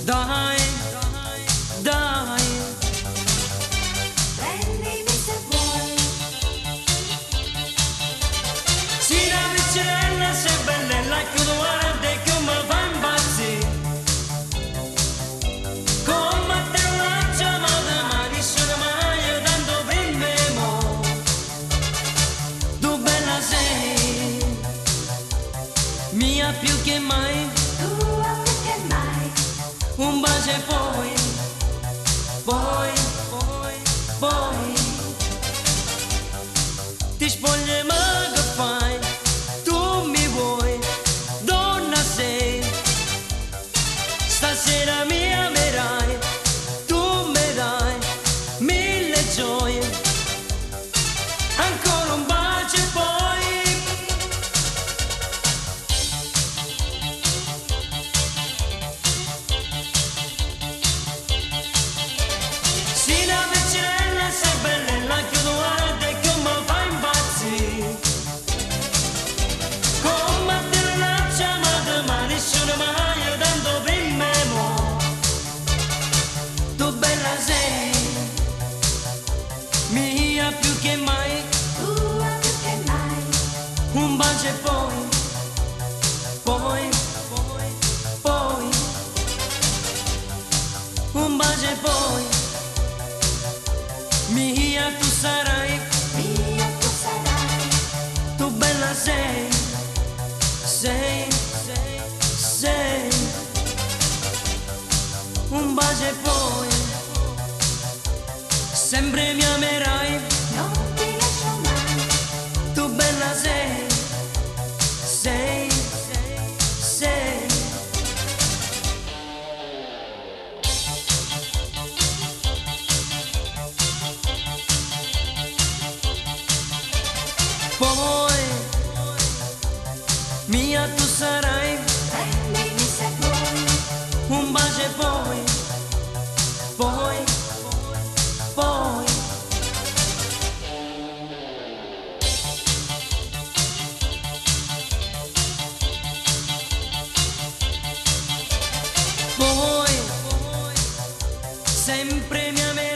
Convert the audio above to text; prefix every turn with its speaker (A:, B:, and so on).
A: Dai, dai,
B: Prendimi se vuoi,
A: si la piccerella sei bella che tu guarda e che mi fa impazzire. Come te la chiamata ma nessuno mai tanto prima mo. Tu bella sei, mia più che mai,
B: tua più che mai,
A: un bacio e poi, poi, poi, ti spogli ma che fai, tu mi vuoi, donna sei, stasera mi amerai, tu mi dai mille gioie, ancora un bacio e poi. Sì, la piccerella sei bella che tu guarda e che mi fa impazzire. Come te la chiamata ma nessuno mai tanto prima mo. Tu bella sei, mia più che mai,
B: tua più che mai,
A: un bacio e poi, poi, poi, un bacio e poi, mia tu sarai,
B: mia tu sarai,
A: tu bella sei, sei, sei, un bacio e poi, sempre mi amerai,
B: non ti lascio mai,
A: tu bella sei, sei, sei. Poi, mia tu sarai,
B: prendimi se vuoi,
A: un bacio e poi, poi, poi. Poi, sempre mi amerai.